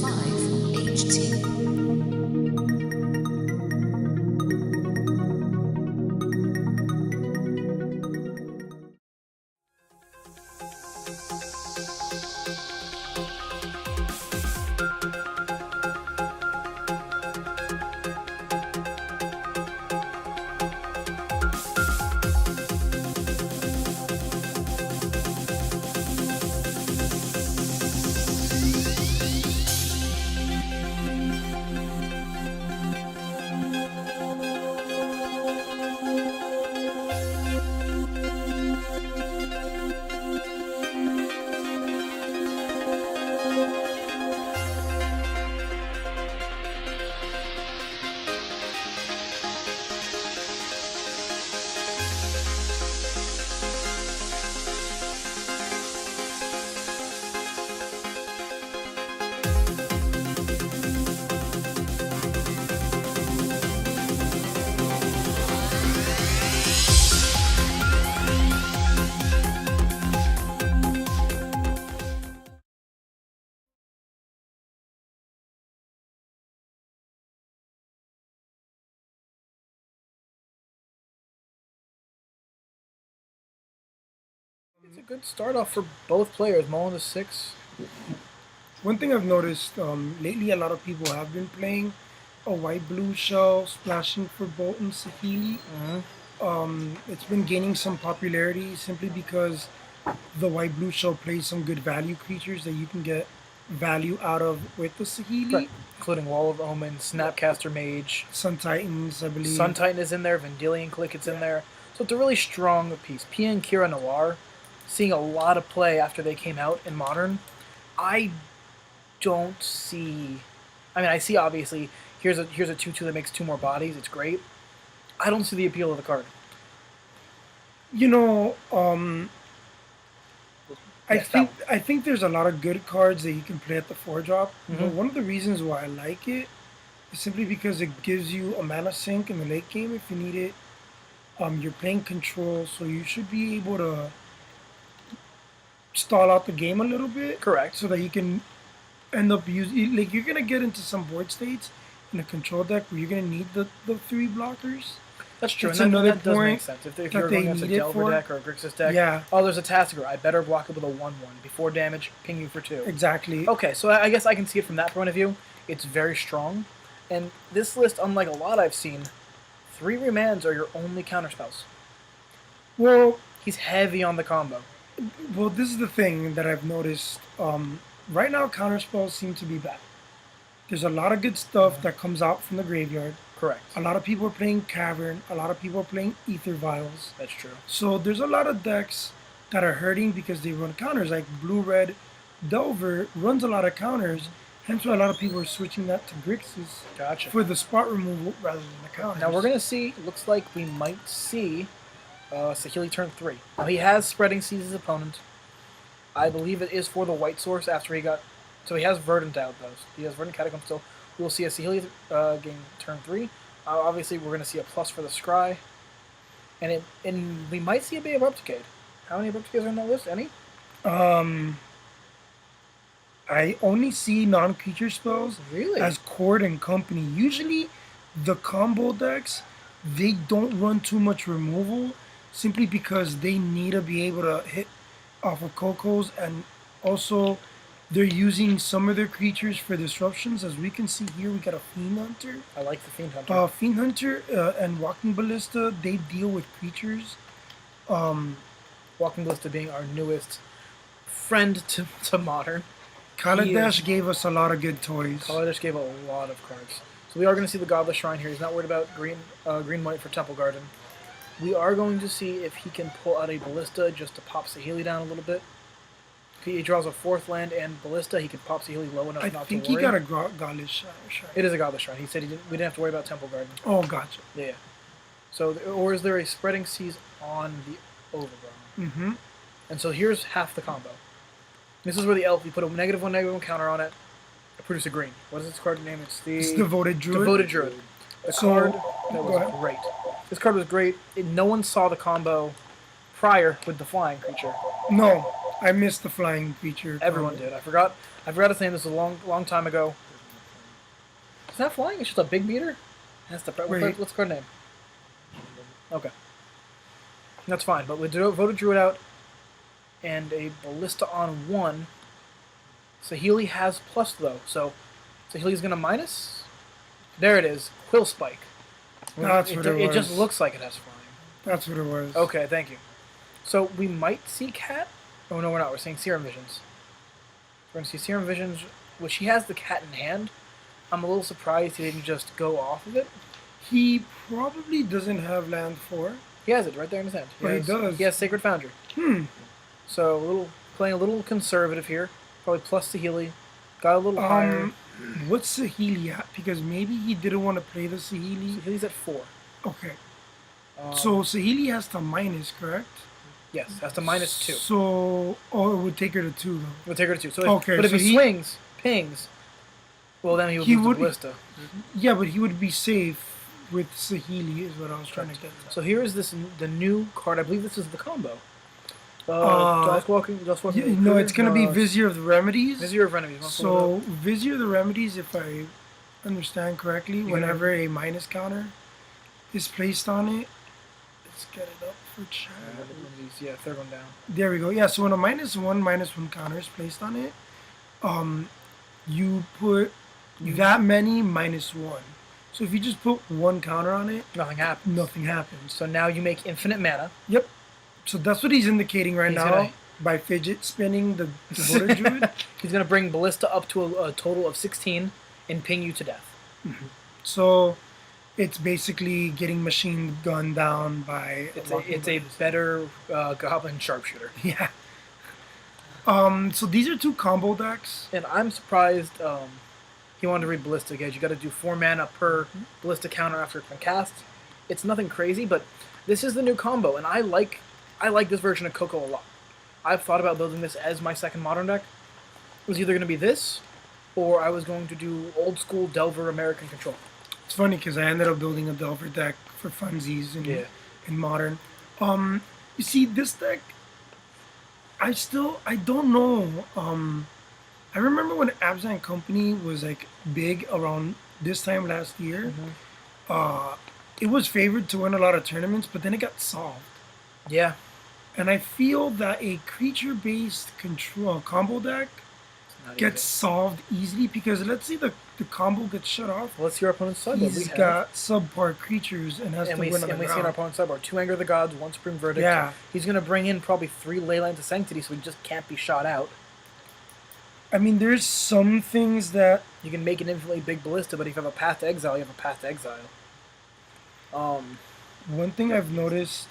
HT. It's a good start off for both players. Mullen to 6. One thing I've noticed lately, a lot of people have been playing a white-blue shell, splashing for Bolt and Sahili. It's been gaining some popularity simply because the white-blue shell plays some good value creatures that you can get value out of with the Sahili. Right. Including Wall of Omen, Snapcaster Mage, Sun Titans, I believe. Sun Titan is in there, Vendilion Click is in there. So it's a really strong piece. Pia and Kira Noir, seeing a lot of play after they came out in Modern. I don't see... I mean, I see, obviously, here's a 2-2 that makes 2 more bodies. It's great. I don't see the appeal of the card. You know, I think there's a lot of good cards that you can play at the 4-drop. But one of the reasons why I like it is simply because it gives you a mana sink in the late game if you need it. You're playing control, so you should be able to stall out the game a little bit. Correct. So that you can end up using... Like, you're going to get into some board states in a control deck where you're going to need the 3 blockers. That's true, That's and another that does point make sense. If you're going against a Delver deck or a Grixis deck, yeah. Oh, there's a Tassiger. I better block it with a 1-1. Before damage, ping you for 2. Exactly. Okay, so I guess I can see it from that point of view. It's very strong. And this list, unlike a lot I've seen, 3 remands are your only counterspells. Well... He's heavy on the combo. Well, this is the thing that I've noticed. Right now, counterspells seem to be bad. There's a lot of good stuff that comes out from the graveyard. Correct. A lot of people are playing Cavern. A lot of people are playing Ether Vials. That's true. So there's a lot of decks that are hurting because they run counters. Like Blue-Red Delver runs a lot of counters. Hence why a lot of people are switching that to Grixis. Gotcha. For the spot removal rather than the counters. Now we're going to see, looks like we might see Sahili turn 3. Now he has Spreading Seas his opponent. I believe it is for the white source after he got... So he has Verdant out, though. He has Verdant Catacomb still. We will see a Sahili game turn 3. Obviously, we're going to see a plus for the Scry. And we might see a Bay of Replicate. How many Replicators are on that list? Any? I only see non-creature spells as Cord and Company. Usually, the combo decks, they don't run too much removal simply because they need to be able to hit off of Cocos, and also they're using some of their creatures for disruptions. As we can see here, we got a Fiend Hunter. I like the Fiend Hunter. Fiend Hunter and Walking Ballista, they deal with creatures. Walking Ballista being our newest friend to Modern. Kaladesh gave us a lot of good toys. Kaladesh gave a lot of cards. So we are going to see the Godless Shrine here. He's not worried about green-white for Temple Garden. We are going to see if he can pull out a Ballista just to pop Sahili down a little bit. He draws a 4th land and Ballista. He can pop Sahili low enough not to worry. I think he got a Godless Shrine. It is a Godless Shrine. He said we didn't have to worry about Temple Garden. Oh, gotcha. Yeah. So, or is there a Spreading Seas on the Overgrown? And so here's half the combo. This is where the elf, you put a -1/-1 counter on it, produce a green. What is this card name? It's Devoted Druid. Devoted Druid. A card that was great. This card was great. No one saw the combo prior with the flying creature. No. I missed the flying feature. Everyone combo. did. I forgot his name. This was a long time ago. It's not flying. It's just a big beater. That's the Wait. what's the card name? Okay, that's fine. But we voted Druid out, and a Ballista on 1. Saheeli has plus though, so Saheeli's gonna minus. There it is. Quill Spike. That's what it was. It just looks like it has flying. That's what it was. Okay, thank you. So we might see Cat. Oh no, we're not. We're seeing Serum Visions. We're gonna see Serum Visions, which he has the cat in hand. I'm a little surprised he didn't just go off of it. He probably doesn't have land 4. He has it right there in his hand. He does. He has Sacred Foundry. So playing a little conservative here. Probably plus Saheeli. Got a little higher. What's Saheeli at? Because maybe he didn't want to play the Saheeli. Saheeli's at 4. Okay. So Saheeli has to minus, correct? Yes, has to minus 2. So, it would take her to 2 though. We'll take her to 2. So okay, but if so he swings, pings, well then he would lose the Ballista. Yeah, but he would be safe with Saheeli is what I was trying to get to. So here is the new card. I believe this is the combo. Just walking. No, it's gonna be Vizier of the Remedies. Vizier of Remedies. So Vizier of the Remedies, if I understand correctly, whenever a minus counter is placed on it, let's get it up for chat. Yeah, third one down. There we go. Yeah, so when a -1/-1 counter is placed on it, you put that many -1. So if you just put 1 counter on it, nothing happens. Nothing happens. So now you make infinite mana. Yep. So that's what he's indicating right now by fidget spinning the Devoted Druid. He's going to bring Ballista up to a total of 16 and ping you to death. So it's basically getting machine gunned down by... It's a better Goblin Sharpshooter. Yeah. So these are 2 combo decks. And I'm surprised he wanted to read Ballista Gauge. You got to do 4 mana per Ballista counter after it's been cast. It's nothing crazy, but this is the new combo, and I like this version of Coco a lot. I've thought about building this as my second Modern deck. It was either going to be this, or I was going to do old school Delver American Control. It's funny because I ended up building a Delver deck for funsies in Modern. You see, this deck, I don't know. I remember when Abzan Company was like big around this time last year. It was favored to win a lot of tournaments, but then it got solved. Yeah. And I feel that a creature-based control combo deck gets solved easily because let's say the combo gets shut off. Well, let's see our opponent's sideboard. He's got subpar creatures and has to win on the ground. And we see our opponent's sideboard 2 Anger of the Gods, 1 Supreme Verdict. Yeah. He's going to bring in probably 3 Leyline to Sanctity, so he just can't be shot out. I mean, there's some things that... You can make an infinitely big Ballista, but if you have a Path to Exile, you have a Path to Exile. One thing I've noticed...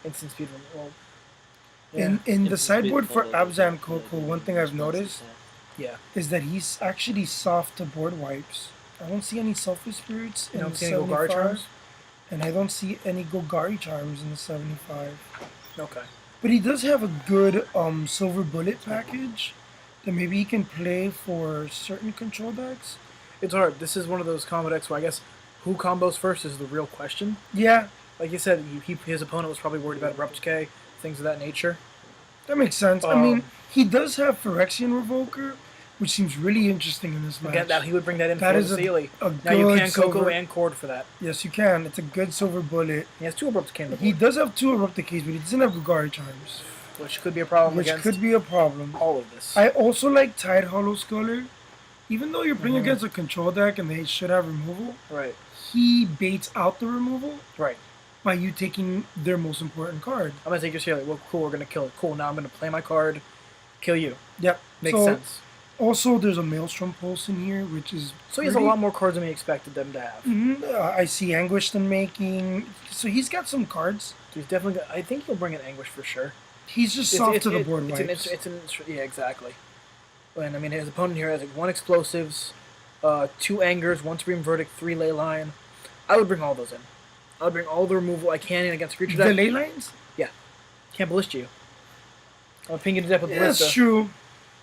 Instant speed. Well, in the sideboard for Abzan Coco, one thing I've noticed is that he's actually soft to board wipes. I don't see any Selfish Spirits in the 75. Charms? And I don't see any Golgari Charms in the 75. Okay. But he does have a good Silver Bullet package that maybe he can play for certain control decks. It's hard. This is one of those combo decks where I guess who combos first is the real question. Yeah. Like you said, his opponent was probably worried about Abrupt Decay, things of that nature. That makes sense. I mean, he does have Phyrexian Revoker, which seems really interesting in this match. Again, now he would bring that in that for is Sealy. Now you can Coco and Cord for that. Yes, you can. It's a good Silver Bullet. He has 2 Abrupt Decay. He does have 2 Abrupt Decays, but he doesn't have Golgari Charms. Which could be a problem all of this. I also like Tide Hollow Sculler. Even though you're playing against a control deck and they should have removal, right? He baits out the removal, right? By you taking their most important card. I'm gonna take your Sealy. Well, cool. We're gonna kill it. Cool. Now I'm gonna play my card, kill you. Yep. Makes sense. Also, there's a Maelstrom Pulse in here, which is so he has a lot more cards than we expected them to have. I see Anguished and Making. So he's got some cards. He's definitely. I think he'll bring an Anguish for sure. He's just soft to the board wipes. Yeah, exactly. And I mean, his opponent here has like 1 Explosives, 2 Angers, 1 Supreme Verdict, 3 Leyline. I would bring all those in. I would bring all the removal I can in against creature deck. The Leylines? Yeah. Can't Ballista you. I'm ping you to death with Ballista. That's true.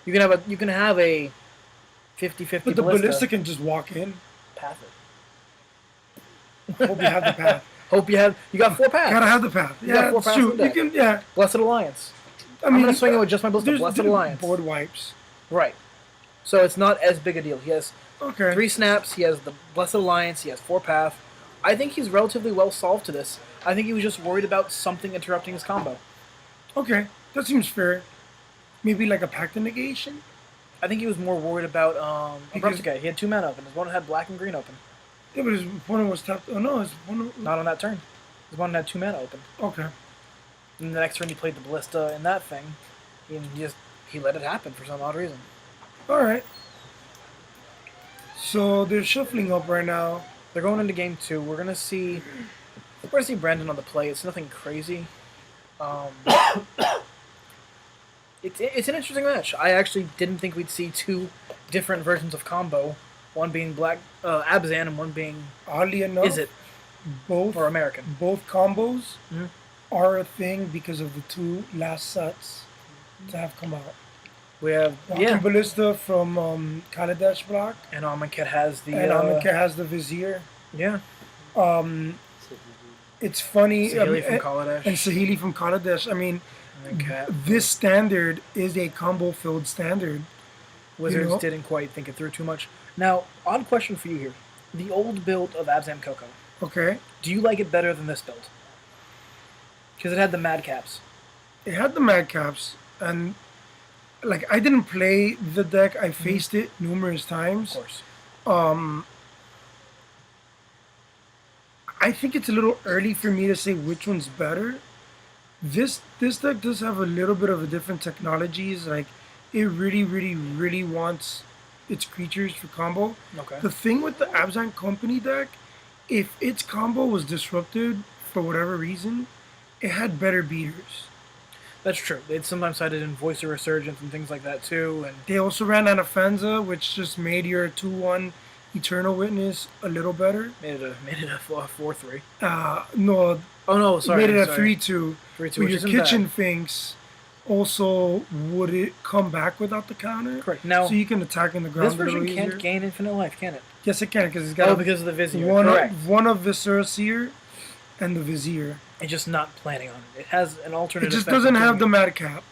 You can have a 50-50 But the Ballista can just walk in. Path it. Hope you have the path. You got 4 paths. Gotta have the path. Yeah, that's true. You can, Blessed Alliance. I I'm mean, going to swing it with just my Ballista. Blessed Alliance. Board wipes. Right. So it's not as big a deal. He has Okay. 3 snaps. He has the Blessed Alliance. He has 4 path. I think he's relatively well solved to this. I think he was just worried about something interrupting his combo. Okay, that seems fair. Maybe like a pact of negation? I think he was more worried about Because- Abrupticate. He had 2 mana open. His opponent had black and green open. Yeah, but his opponent was tapped. Oh no, his opponent. Not on that turn. His opponent had 2 mana open. Okay. And the next turn he played the Ballista in that thing. And he let it happen for some odd reason. Alright. So they're shuffling up right now. They're going into game 2. We're gonna see Brandon on the play. It's nothing crazy. It's an interesting match. I actually didn't think we'd see 2 different versions of combo. One being black Abzan and one being Oddly enough, Is it both or American? both combos Mhm. are a thing because of the 2 last sets to have come out. We have Walking Ballista from Kaladesh block, and Amonkhet has the and Amonkhet has the Vizier. yeah. It's funny. Sahili from and Kaladesh. Sahili from Kaladesh. I mean, Amonkhet. this standard is a combo-filled standard. Wizards you know? didn't quite think it through too much. Now, odd question for you here: the old build of Abzan Coco. Okay. Do you like it better than this build? Because it had the madcaps. It had the madcaps, and like I didn't play the deck. I faced it numerous Of times. course. I think it's a little early for me to say which one's better. This deck does have a little bit of a different technologies. Like it really wants its creatures for combo. Okay. The thing with the Abzan Company deck, if its combo was disrupted for whatever reason, it had better beaters. That's true. They'd sometimes cited in Voice of Resurgence and things like that too. And They also ran Anafanza, which just made your 2/1 Eternal Witness a little better. made it a 4-3. No, Oh no, sorry. made it a sorry. 3/2. 3-2. With Which your isn't kitchen bad. finks, also would it come back without the counter? Correct. Now So you can attack in the ground this a little version easier. can't gain infinite life, can it? Yes, it can because it's got Because of the Vizier. one Correct. one of Viscera Seer and the Vizier. It's just not planning on it. It has an alternate. It just effect doesn't of have the doing madcap.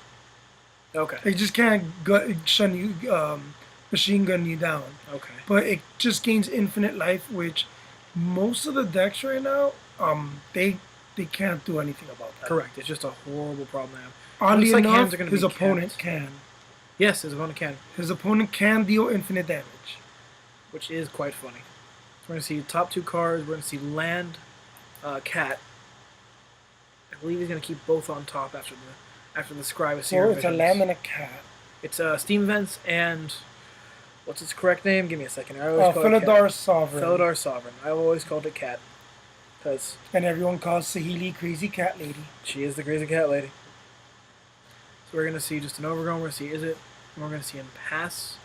it. Okay. It just can't shun you, machine gun you down. Okay. But it just gains infinite life, which most of the decks right now, they can't do anything about that. Correct. It's just a horrible problem to have. Oddly Looks like enough, hands are gonna his be opponent capped. can. Yes, his opponent can, His opponent can deal infinite damage. which is quite funny. So we're gonna see top 2 cards. We're gonna see land, cat. I believe he's gonna keep both on top after the Scribe of Seer So it's a Visions. lamb and a cat. It's Steam Vents and what's its correct name? Give me a second. I always call it Philidar Cat. Sovereign. Philidar Sovereign. I've always called it Cat because And everyone calls Sahili Crazy Cat Lady. she is the crazy cat lady. So we're gonna see just an overgrown. We're gonna see and we're gonna see him pass.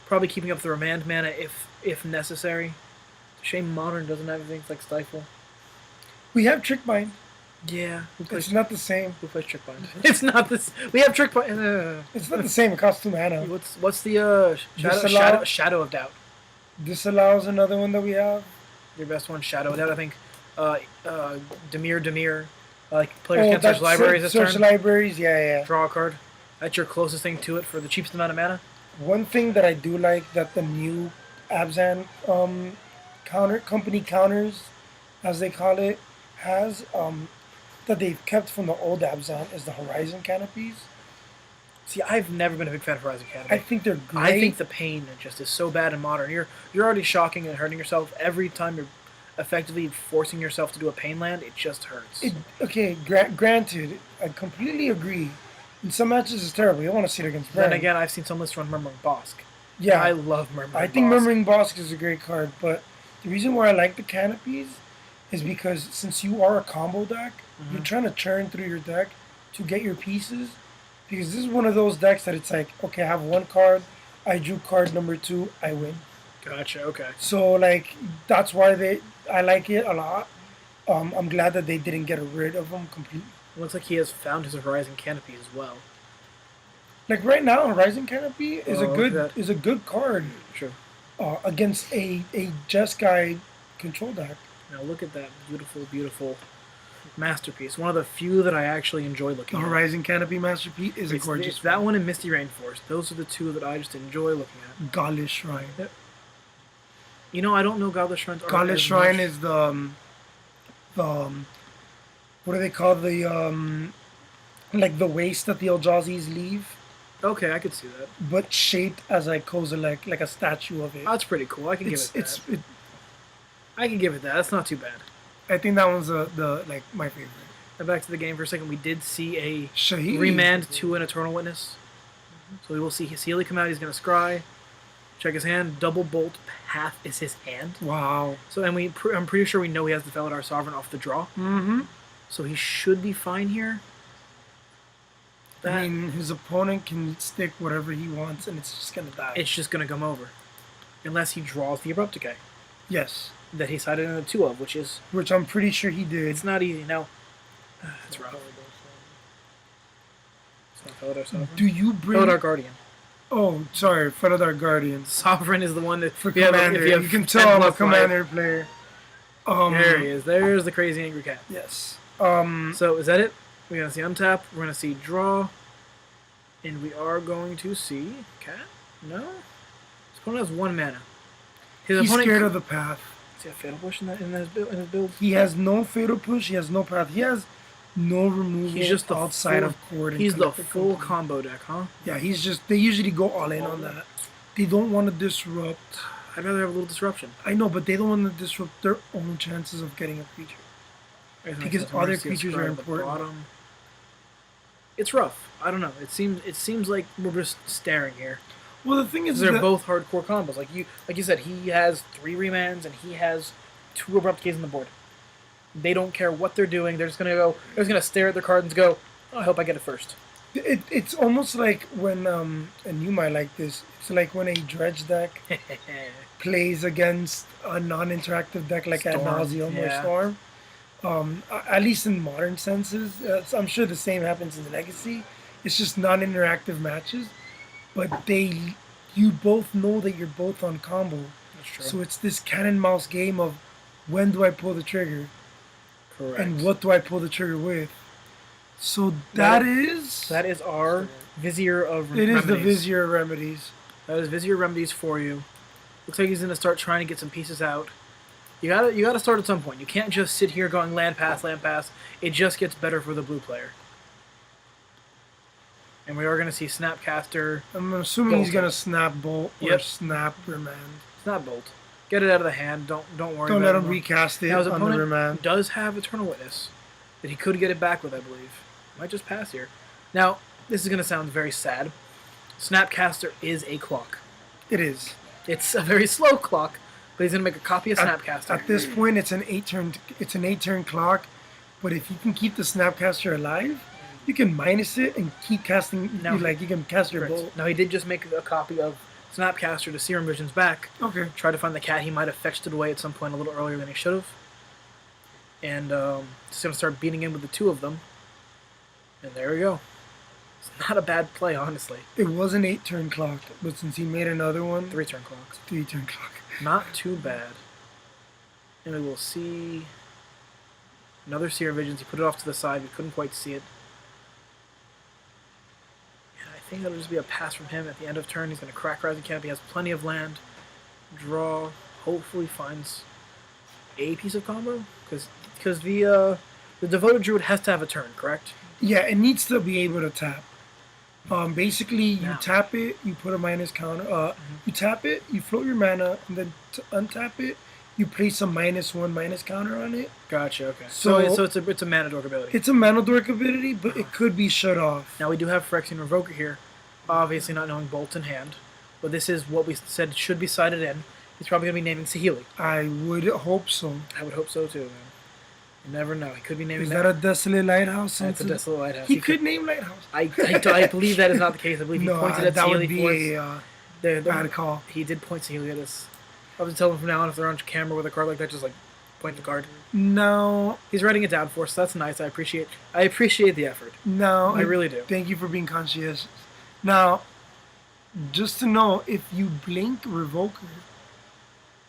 Probably keeping up the remand mana if necessary. Shame Modern doesn't have things like Stifle. We have Trick Bind. Yeah, who plays, It's not the same. who plays Trick Bind? It's not this. We have Trick Bind. It's not the same. It costs 2 mana. What's the Shadow of Doubt? Disallows another one that we have. Your best one, Shadow of Doubt. I think. Demir. Players can't search that's libraries this search turn. libraries. Yeah. Draw a card. That's your closest thing to it for the cheapest amount of mana. One thing that I do like that the new Abzan company counters, as they call it, has that they've kept from the old Abzan is the Horizon canopies. See, I've never been a big fan of Horizon Academy. I think they're great. I think the pain just is so bad in Modern. You're already shocking and hurting yourself every time you're effectively forcing yourself to do a pain land. It just hurts. Granted, I completely agree. In some matches, it's terrible. You don't want to see it against Brand. Then again, I've seen some lists run Murmuring Bosk. Yeah, I love Murmuring Bosk. I think Murmuring Bosk is a great card, but the reason why I like the canopies is because since you are a combo deck, you're trying to churn through your deck to get your pieces. Because this is one of those decks that it's like, okay, I have one card, I drew card number 2, I win. Gotcha. Okay. So like that's why I like it a lot. I'm glad that they didn't get rid of them completely. Looks like he has found his Horizon Canopy as well. Like right now, Horizon Canopy is Oh, look at that. a good card Sure. against a Jeskai control deck. Now look at that beautiful, beautiful Masterpiece. One of the few that I actually enjoy The looking at. Horizon Canopy Masterpiece is a gorgeous It's that one and Misty Rainforest. Those are the two that I just enjoy looking at. Godless Shrine. Yep. You know, I don't know Godless Shrines. Godless Shrine is the what do they call like the waste that the Eldrazi's leave, Okay, I could see that. but shaped as like Kozilek, like a statue of it. That's pretty cool. I can give it that. I can give it that. That's not too bad. I think that one's the like my favorite. Now back to the game for a second. We did see a Shahid. remand to an Eternal Witness. So we will see Healy come out. He's going to scry. Check his hand. Double Bolt Path is his hand. Wow. So and I'm pretty sure we know he has the Felidar Sovereign off the draw. Mm-hmm. So he should be fine here. I mean, his opponent can stick whatever he wants, and it's just gonna die. It's just going to come over. Unless he draws the Abrupt Decay. Yes. That he sided in the 2 of, which I'm pretty sure he did. it's not easy. Now, it's rough. It's not Felidar Sovereign. Do you bring... Felidar Guardian. Oh, sorry, Felidar Guardian. Sovereign is the one that... For Commander. You can tell I'm a Commander player. There he is. There's the Crazy Angry Cat. Yes. So, is that it? We're going to see untap. We're going to see draw. And we are going to see... Cat? No? His opponent has 1 mana. He's scared of the path. Does he have Fatal Push in his build? He has no Fatal Push. He has no path. He has no removal. He's just the outside full, of Cord. He's the full combo deck, huh? Yeah, he's just... They usually go all in on that. They don't want to disrupt... I'd rather have a little disruption. I know, but they don't want to disrupt their own chances of getting a creature. Because other creatures are important. Bottom. It's rough. I don't know. It seems like we're just staring here. Well, the thing is, they're both hardcore combos. Like you said, he has 3 remands and he has 2 abrupt keys on the board. They don't care what they're doing. They're just gonna go. They're just gonna stare at their cards and go, "Oh, I hope I get it first." It's almost like when and you might like this. It's like when a dredge deck plays against a non-interactive deck like Ad Nauseam or Storm. At least in modern senses, I'm sure the same happens in the Legacy. It's just non-interactive matches, but you both know that you're both on combo. That's true. So it's this cat and mouse game of when do I pull the trigger, correct, and what do I pull the trigger with. So that is our Vizier of Remedies. It is the Vizier of Remedies. That is Vizier Remedies for you. Looks like he's gonna start trying to get some pieces out. You gotta start at some point. You can't just sit here going land pass, land pass. It just gets better for the blue player. And we are gonna see Snapcaster. I'm assuming he's gonna Snap Bolt or Snap Remand. Snap Bolt. Get it out of the hand. Don't worry. Don't let him recast it now, his on the opponent Remand. Does have Eternal Witness that he could get it back with, I believe. Might just pass here. Now, this is gonna sound very sad. Snapcaster is a clock. It is. It's a very slow clock, but he's gonna make a copy of Snapcaster. At this point, it's an 8-turn clock. But if you can keep the Snapcaster alive, you can minus it and keep casting. Now, you can cast your bolt. Now he did just make a copy of Snapcaster to Serum Vision's back. Okay. Try to find the cat. He might have fetched it away at some point a little earlier than he should have. And just gonna start beating in with the 2 of them. And there we go. It's not a bad play, honestly. It was an 8-turn clock, but since he made another one, 3-turn clock. 3-turn clock. Not too bad. And we will see another Serum Visions. He put it off to the side. We couldn't quite see it. And I think it'll just be a pass from him at the end of turn. He's going to crack Rising Camp. He has plenty of land. Draw. Hopefully finds a piece of combo. Because the Devoted Druid has to have a turn, correct? Yeah, it needs to be able to tap. Basically, you Now. tap it, you put a minus counter. You tap it, you float your mana, and then to untap it, you place a -1 minus counter on it. Gotcha. Okay. So it's a mana dork ability. It's a mana dork ability, but it could be shut off. Now we do have Phyrexian Revoker here, obviously not knowing Bolt in hand, but this is what we said should be sided in. He's probably gonna be naming Saheeli. I would hope so. I would hope so too, man. You never know. He could be naming. Is that a Desolate Lighthouse? That's a Desolate Lighthouse. He could name Lighthouse. I believe that is not the case. I believe he pointed at that Saheeli would be a bad call. He did point Saheeli at us. I was telling him from now on if they're on camera with a card like that, just like point the card. No. He's writing it down for us. So that's nice. I appreciate the effort. No. I really do. Thank you for being conscientious. Now, just to know, if you blink Revoker,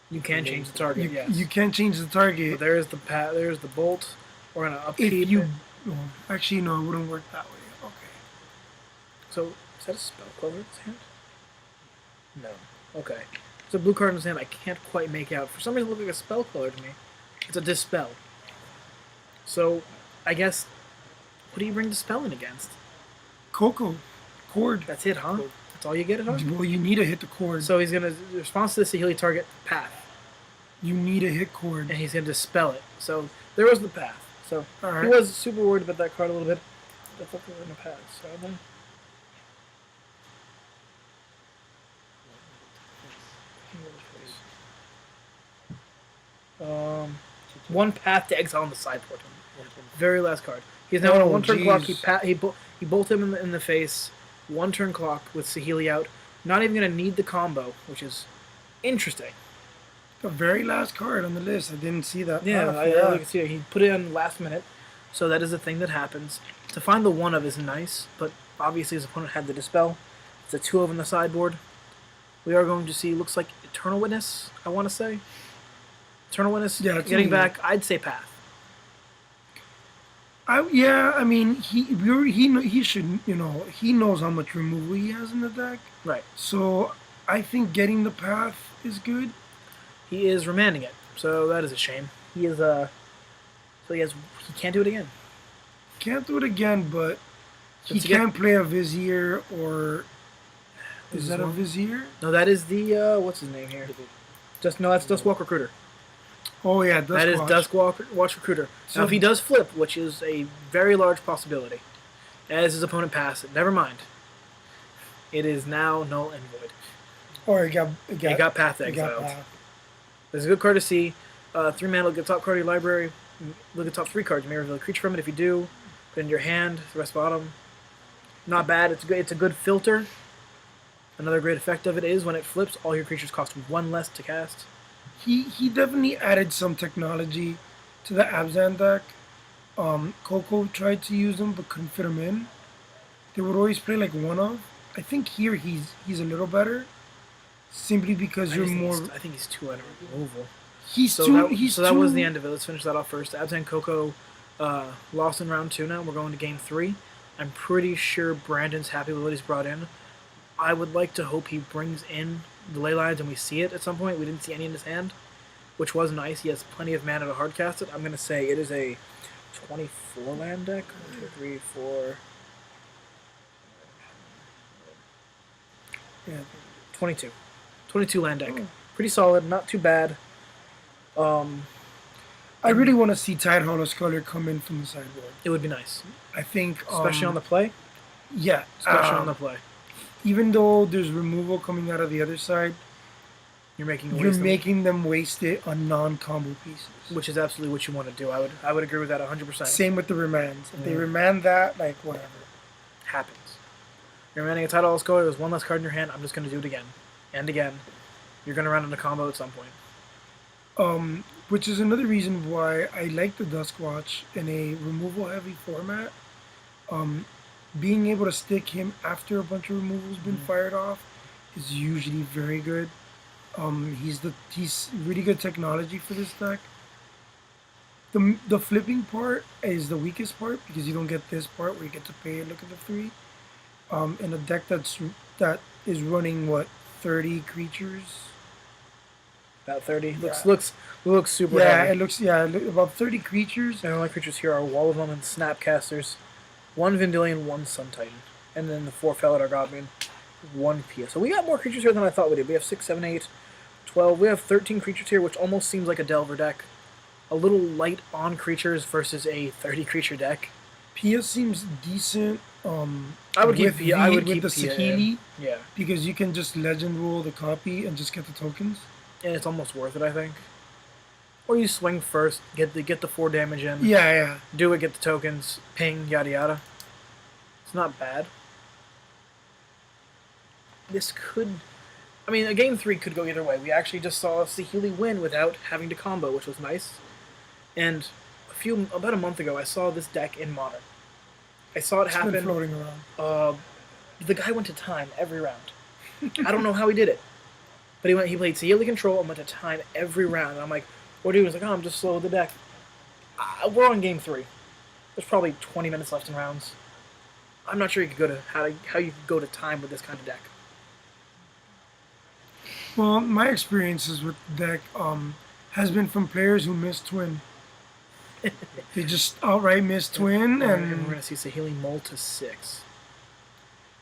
you can change the target. Yes. You can change the target. But there's the bolt. Or gonna If upkeep you, it. well, actually no, it wouldn't work that way. Okay. So is that a spell color in his hand? No. Okay. It's a blue card in his hand. I can't quite make out. For some reason, it looks like a spell color to me. It's a dispel. So, I guess, what do you bring dispelling against? Coco, cord. That's it, huh? That's all you get it, huh? Well, you need to hit the cord. So he's gonna response to this, he'll target path, You need to hit cord. and he's gonna dispel it. So there was the path. So All he right. was super worried about that card a little bit. The fuck was in the path? So then. One path to exile on the sideboard. Very last card. He's now on a one-turn clock. He bolted him in the face. One-turn clock with Saheeli out. Not even going to need the combo, which is interesting. The very last card on the list. I didn't see that. Yeah, path. I can see it. He put it on last minute, so that is a thing that happens. To find the one of is nice, but obviously his opponent had the dispel. It's a 2 of on the sideboard. We are going to see, looks like Eternal Witness, I want to say. Eternal Witness, Yeah, getting back, I'd say path. I mean, he should, he knows how much removal he has in the deck. Right. So I think getting the path is good. He is remanding it, so that is a shame. He is he can't do it again. Can't do it again, but he Since can't play a Vizier or is that a one? Vizier? No, that is the what's his name here? That's Duskwalk Recruiter. Oh yeah, That is Duskwalk Watch Recruiter. So now, if he does flip, which is a very large possibility, as his opponent passes it, never mind. It is now null and void. Or he got path exiled. There's a good card to see. 3 mana, look at top card of your library. Look at top 3 cards. You may reveal a creature from it. If you do, put it in your hand. The rest bottom. Not bad. It's a good filter. Another great effect of it is when it flips, all your creatures cost 1 less to cast. He definitely added some technology to the Abzan deck. Coco tried to use them but couldn't fit them in. They would always play like one of. I think here he's a little better, simply because you're more. I think he's 2 out of removal. That was the end of it. Let's finish that off first. Abzan Coco lost in round 2 now. We're going to game 3. I'm pretty sure Brandon's happy with what he's brought in. I would like to hope he brings in the ley lines and we see it at some point. We didn't see any in his hand, which was nice. He has plenty of mana to hardcast it. I'm going to say it is a 24 land deck. 1, 2, 3, 4. Yeah. 22. 22 land deck. Pretty solid. Not too bad. I really want to see Tide Hollow Scholar come in from the sideboard. It would be nice. I think, Especially on the play. Yeah, Especially on the play. Even though there's removal coming out of the other side, You're making them waste it on non-combo pieces. which is absolutely what you want to do. I would agree with that 100%. Same with the remands. If they remand that, like whatever. Happens. You're remanding a title score. There's 1 less card in your hand. I'm just going to do it again and again. You're going to run into combo at some point. Which is another reason why I like the Duskwatch in a removal-heavy format. Being able to stick him after a bunch of removals been fired off is usually very good. He's really good technology for this deck. The flipping part is the weakest part because you don't get this part where you get to pay and look at the 3. In a deck that is running 30 creatures. About 30. Yeah. Looks super heavy. About 30 creatures. And the only creatures here are Wall of Them and Snapcasters. 1 Vendilion, 1 Sun Titan. And then the 4 Felidar Godwin, 1 Pia. So we got more creatures here than I thought we did. We have 6, 7, 8, 12. We have 13 creatures here, which almost seems like a Delver deck. A little light on creatures versus a 30 creature deck. Pia seems decent. I would keep Pia. I would with keep the Pia. Saheeli. Yeah. Because you can just legend rule the copy and just get the tokens. And it's almost worth it, I think. Or you swing first, get the 4 damage in. Yeah. Do it, get the tokens, ping, yada yada. It's not bad. This could... I mean, a game 3 could go either way. We actually just saw Saheeli win without having to combo, which was nice. And about a month ago, I saw this deck in Modern. I saw it happen. Been floating around. The guy went to time every round. I don't know how he did it. But he played Saheeli Control and went to time every round. And I'm like, what do you do? He's like, oh, I'm just slow with the deck. We're on game 3. There's probably 20 minutes left in rounds. I'm not sure you could go to how you could go to time with this kind of deck. Well, my experiences with the deck has been from players who miss twin. They just outright miss twin, and we're and gonna see Saheeli mull to 6.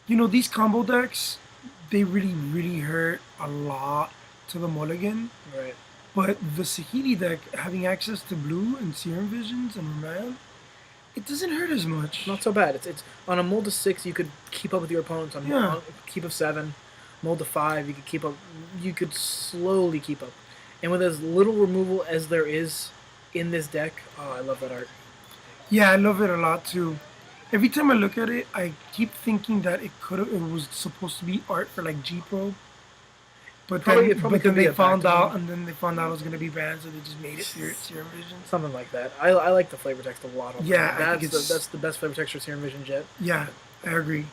you know these combo decks, they really hurt a lot to the mulligan. Right. But the Saheeli deck, having access to blue and Serum Visions and Remand, it doesn't hurt as much. Not so bad. It's on a mull to 6. You could keep up with your opponents on keep of 7. Mull to 5. You could keep up. You could slowly keep up, and with as little removal as there is in this deck, oh, I love that art. Yeah, I love it a lot too. Every time I look at it, I keep thinking that it was supposed to be art for like G Pro. But then they found out, and then they found out it was gonna be banned, so they just made it Serum Vision. Something like that. I like the flavor text a lot. Yeah, that's the best flavor text for Serum Vision yet. Yeah, I agree.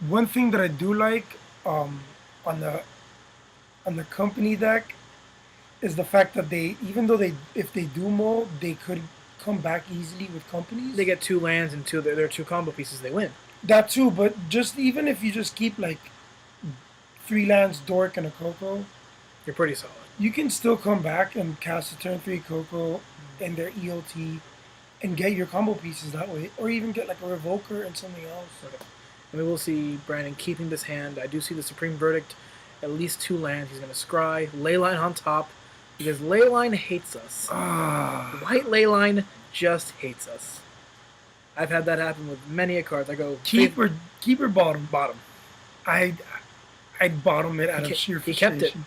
One thing that I do like on the company deck is the fact that even though if they do mull, they could come back easily with companies. They get 2 lands and their 2 combo pieces. They win. That too, but just even if you just keep like 3 lands, Dork, and a Coco, you're pretty solid. You can still come back and cast a turn 3 Coco and their EOT and get your combo pieces that way, or even get like a Revoker and something else. Okay. And we will see Brandon keeping this hand. I do see the Supreme Verdict, at least 2 lands. He's going to scry, Leyline on top, because Leyline hates us. White Leyline just hates us. I've had that happen with many a card. I go keep or bottom. Bottom. I'd bottom it out of sheer frustration. He kept it.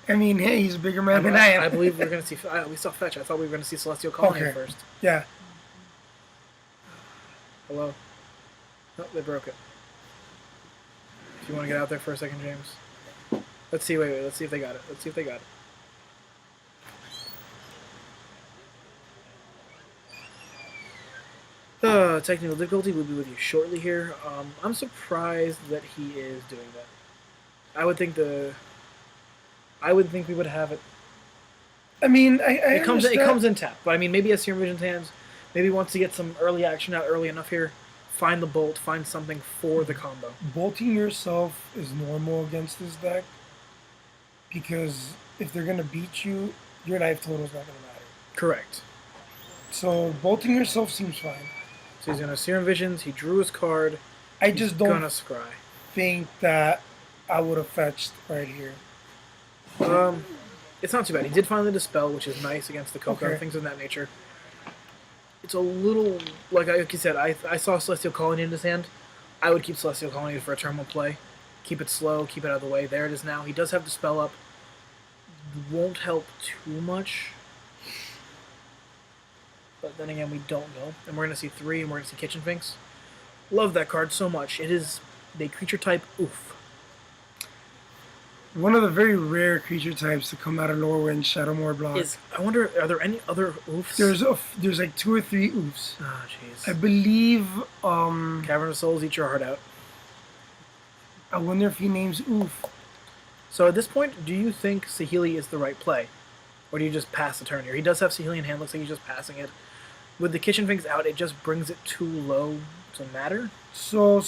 I mean, hey, he's a bigger man than I am. I believe we're going to see. We saw Fetch. I thought we were going to see Celestial Colony first. Yeah. Hello. Nope, they broke it. If you want to get out there for a second, James. Let's see. Wait. Let's see if they got it. Let's see if they got it. Technical difficulty will be with you shortly here. I'm surprised that he is doing that. I would think we would have it. I mean, it comes in tap, but I mean, maybe as Serum Vision's hands, maybe wants to get some early action out early enough here. Find the bolt, find something for the combo. Bolting yourself is normal against this deck because if they're gonna beat you, your life total is not gonna matter. Correct. So bolting yourself seems fine. So he's gonna Serum Visions. He drew his card. I just don't gonna scry. Think that I would have fetched right here. It's not too bad. He did finally dispel, which is nice against the Coco, things of that nature. It's a little like you said. I saw Celestial Colony in his hand. I would keep Celestial Colony for a turn one play. Keep it slow. Keep it out of the way. There it is now. He does have dispel up. Won't help too much. But then again, we don't know. And we're going to see 3, and we're going to see Kitchen Finks. Love that card so much. It is a creature type oof. One of the very rare creature types to come out of Lorwyn Shadowmoor block. I wonder, are there any other oofs? There's like 2 or 3 oofs. Oh, jeez. I believe... Cavern of Souls, eat your heart out. I wonder if he names oof. So at this point, do you think Saheeli is the right play? Or do you just pass the turn here? He does have Saheeli in hand. Looks like he's just passing it. With the Kitchen Finks out, it just brings it too low to matter. So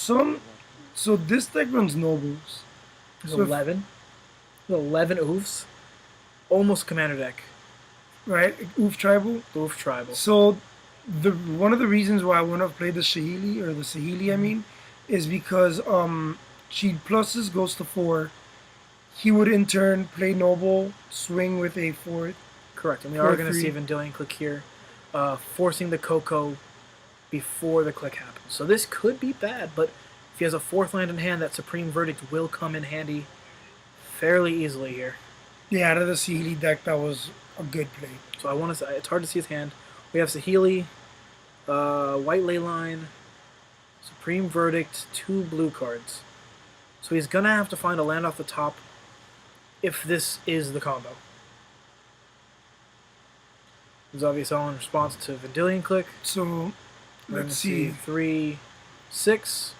this deck runs nobles. There's 11. 11 oofs. Almost commander deck. Right? Oof tribal? Oof tribal. So one of the reasons why I wouldn't have played the Saheeli, I mean, is because she pluses goes to 4. He would in turn play noble, swing with a 4th. Correct, and we are going to see Vendilion click here, forcing the Coco before the click happens. So this could be bad, but if he has a 4th land in hand, that Supreme Verdict will come in handy fairly easily here. Yeah, out of the Saheeli deck, that was a good play. So I want to say, it's hard to see his hand. We have Saheeli, White Leyline, Supreme Verdict, 2 blue cards. So he's going to have to find a land off the top if this is the combo. There's obviously all in response to Vendilion click. So let's see. 3, 6.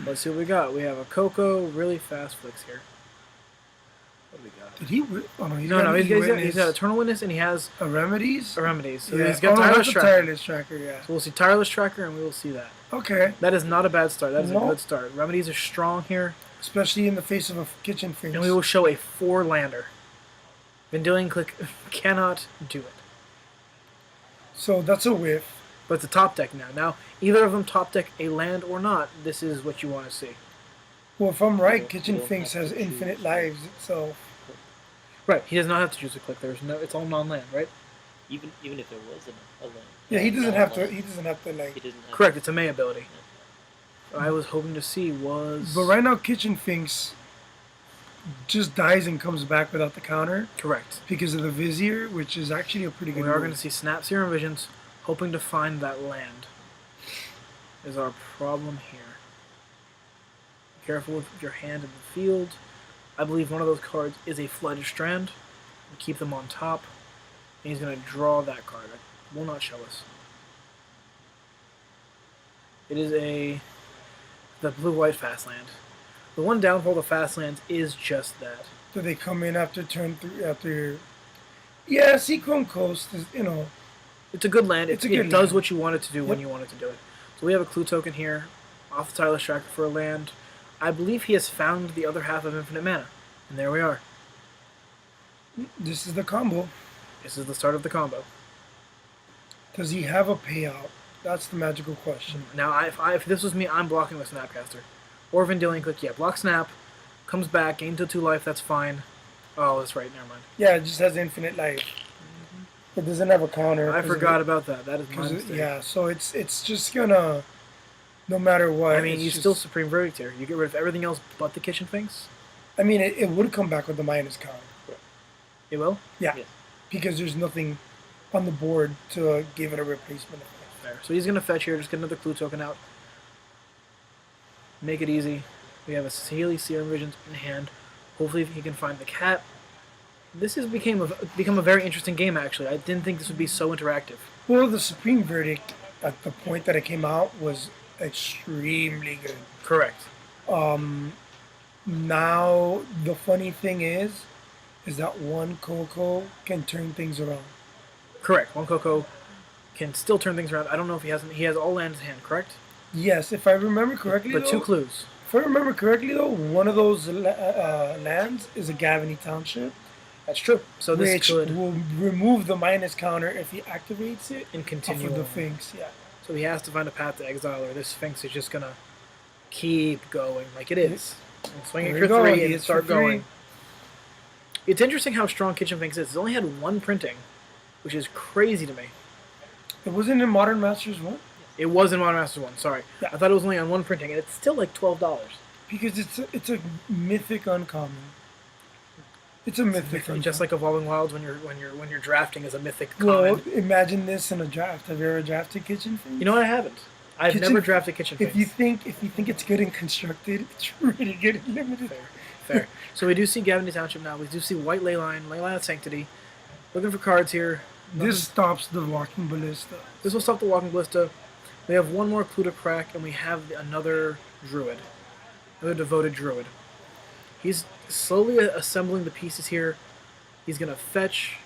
Let's see what we got. We have a Coco, really fast flicks here. What do we got? Did he? Oh no, No, he's got Eternal Witness and he has a Remedies. A Remedies. So Yeah. he's got Tireless Tracker. Tireless Tracker. Yeah. So we'll see Tireless Tracker and we will see that. Okay. That is not a bad start. That is a good start. Remedies are strong here, especially in the face of a kitchen Finks. And we will show a 4-lander. Vendilion Click cannot do it. So that's a whiff. But it's a top deck now. Now, either of them top deck a land or not, this is what you want to see. Well, if I'm right, Kitchen Finks has infinite lives itself. Right, he does not have to choose a click. There's no, it's all non-land, right? Even if there was a land. Yeah, he doesn't have to. He doesn't have to like. Correct, it's a May ability. What I was hoping to see was. But right now, Kitchen Finks just dies and comes back without the counter. Correct. Because of the Vizier, which is actually a pretty good. We are going to see Snap Serum Visions, hoping to find that land. Is our problem here. Be careful with your hand in the field. I believe one of those cards is a Flooded Strand. We'll keep them on top. And he's going to draw that card. It will not show us. It is the blue-white fast land. The one downfall of fast lands is just that. Do they come in after turn 3? After. Yeah, Seachrome Coast is, It's a good land. It does land. what you want it to do when you want it to do it. So we have a clue token here, off the Tireless Tracker for a land. I believe he has found the other half of Infinite Mana. And there we are. This is the combo. This is the start of the combo. Does he have a payout? That's the magical question. Now, if this was me, I'm blocking with Snapcaster. Or Vendilion Click, yeah, block Snap, comes back, gain to 2 life, that's fine. Oh, that's right, never mind. Yeah, it just has infinite life. It doesn't have a counter. I forgot about that. That is my mistake. Yeah, so it's just gonna, no matter what. I mean, you still Supreme Verdict here. You get rid of everything else but the Kitchen Finks. I mean, it would come back with the minus counter. It will? Yeah, because there's nothing on the board to give it a replacement. There. So he's going to fetch here, just get another clue token out. Make it easy. We have a Healy Serum Visions in hand. Hopefully he can find the cat. This has become a very interesting game, actually. I didn't think this would be so interactive. Well, the Supreme Verdict, at the point that it came out, was extremely good. Correct. Now, the funny thing is that one Coco can turn things around. Correct. One Coco can still turn things around. I don't know if he has all lands in hand, correct? Yes, if I remember correctly. But 2 clues. If I remember correctly, though, one of those lands is a Gavany Township. That's true. So this which will remove the minus counter if he activates it and continue off of the Finks. Yeah. So he has to find a path to exile, or this Finks is just gonna keep going like it is. And swing it for 3 and start going. It's interesting how strong Kitchen Finks is. It's only had 1 printing, which is crazy to me. It wasn't in Modern Masters 1? It was in Modern Masters 1, sorry. Yeah. I thought it was only on 1 printing, and it's still like $12. Because it's a mythic uncommon. It's a mythic uncommon. Just like Evolving Wilds when you're drafting as a mythic common. Well, imagine this in a draft. Have you ever drafted Kitchen Finks? You know what, I haven't. I've never drafted Kitchen Finks. If you think it's good and constructed, it's really good and limited. Fair. So we do see Gavany Township now. We do see White Leyline of Sanctity. Looking for cards here. This stops the Walking Ballista. This will stop the Walking Ballista. We have 1 more clue to crack, and we have another Druid. Another Devoted Druid. He's slowly assembling the pieces here. He's going to fetch.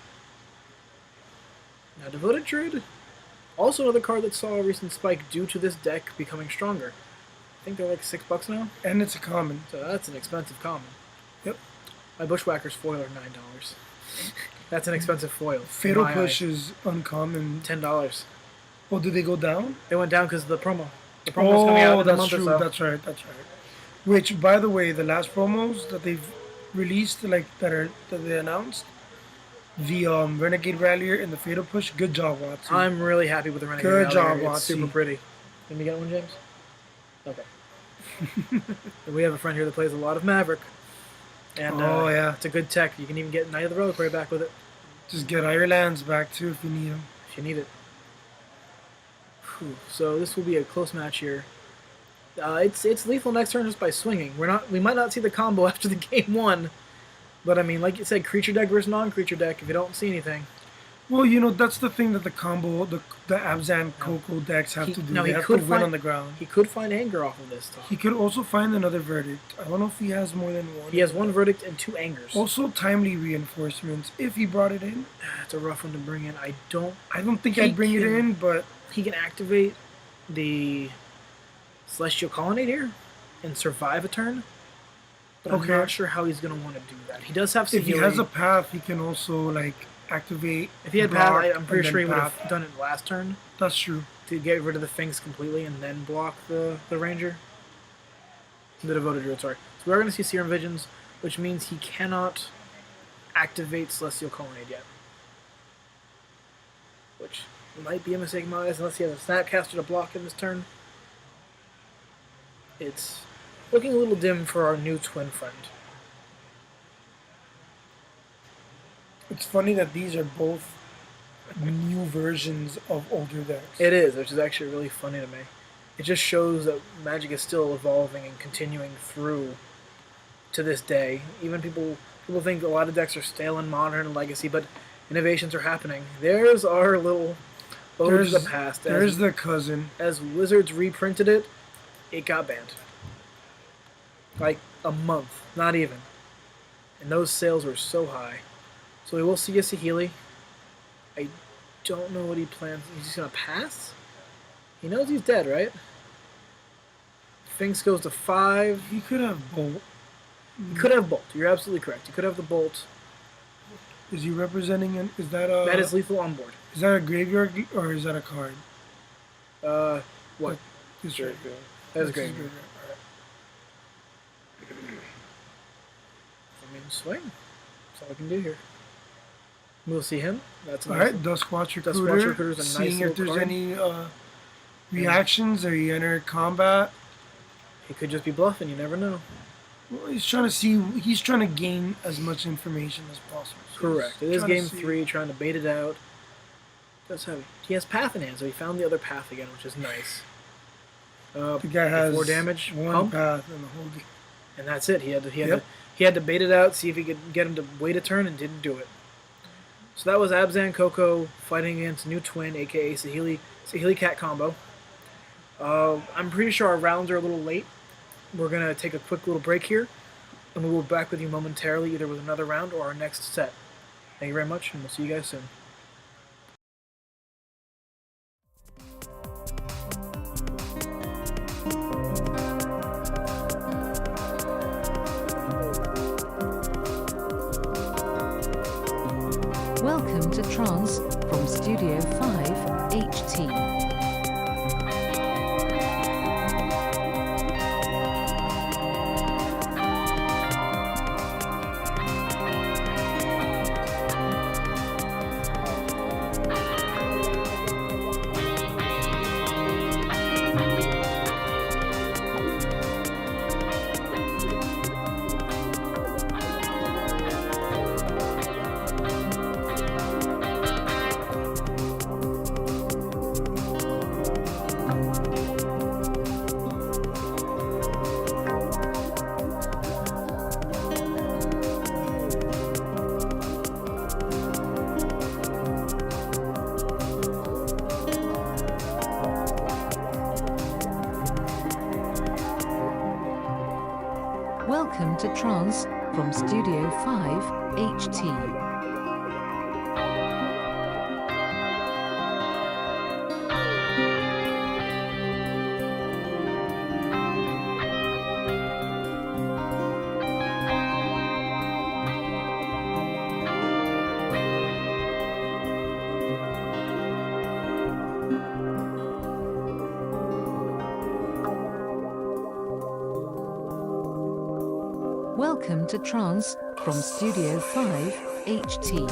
Now, Devoted Druid, also another card that saw a recent spike due to this deck becoming stronger. I think they're like $6 now. And it's a common. So that's an expensive common. Yep. My Bushwhacker's foil are $9. That's an expensive foil. Fatal Push is uncommon. $10. Oh, did they go down? They went down because of the promo. The promo's coming out in a month or so. That's right. Which, by the way, the last promos that they've released, that they announced, the Renegade Rallier and the Fatal Push, good job, Watsy. I'm really happy with the Renegade Rallier. Good job, Watsy. It's super pretty. Can we get one, James? Okay. We have a friend here that plays a lot of Maverick. And it's a good tech. You can even get Knight of the Reliquary back with it. Just get all your lands back, too, if you need them. If you need it. Whew. So this will be a close match here. It's lethal next turn just by swinging. We might not see the combo after the game 1, but I mean, like you said, creature deck versus non-creature deck. If you don't see anything, Well, that's the thing that the Abzan Coco decks have to do. No, They he have to could win find on the ground. he could find anger off of this. Though. He could also find another verdict. I don't know if he has more than one. He has one verdict and 2 angers. Also, timely reinforcements if he brought it in. It's a rough one to bring in. I don't think I'd bring it in, but he can activate the Celestial Colonnade here and survive a turn. But I'm not sure how he's going to want to do that. He does have Sahili. If he has a path, he can also activate. If he had path, I'm pretty sure he would have done it last turn. That's true. To get rid of the Finks completely and then block the Ranger. The Devoted Druid, sorry. So we are going to see Serum Visions, which means he cannot activate Celestial Colonnade yet. Which might be a mistake in my eyes unless he has a Snapcaster to block in this turn. It's looking a little dim for our new twin friend. It's funny that these are both new versions of older decks. It is, which is actually really funny to me. It just shows that Magic is still evolving and continuing through to this day. Even people think a lot of decks are stale and modern and legacy, but innovations are happening. There's our little ode to the past. There's the cousin. As Wizards reprinted it, it got banned. Like a month, not even. And those sales were so high. So we will see a Sahili. I don't know what he plans. He's just going to pass? He knows he's dead, right? Finks goes to 5. He could have Bolt. He could have Bolt. You're absolutely correct. He could have the Bolt. Is he representing an... Is that a... That is lethal on board. Is that a graveyard or is that a card? What? This graveyard. That is graveyard. I mean, swing. That's all I can do here. We'll see him. That's a Alright, Duskwatch Recruiter. Seeing if there's any reactions or he entered combat. He could just be bluffing, you never know. Well, he's trying to gain as much information as possible. So correct. It is game 3, trying to bait it out. He has path in hand, so he found the other path again, which is nice. The guy has 4 damage. One path in the whole game. And that's it. He had to bait it out, see if he could get him to wait a turn, and didn't do it. So that was Abzan Coco fighting against New Twin, aka Sahili Cat combo. I'm pretty sure our rounds are a little late. We're going to take a quick little break here, and we will be back with you momentarily, either with another round or our next set. Thank you very much, and we'll see you guys soon. Welcome to Trance from Studio 5 HT. Welcome to Trance from Studio 5 HT. Welcome to Trance from Studio 5 HT.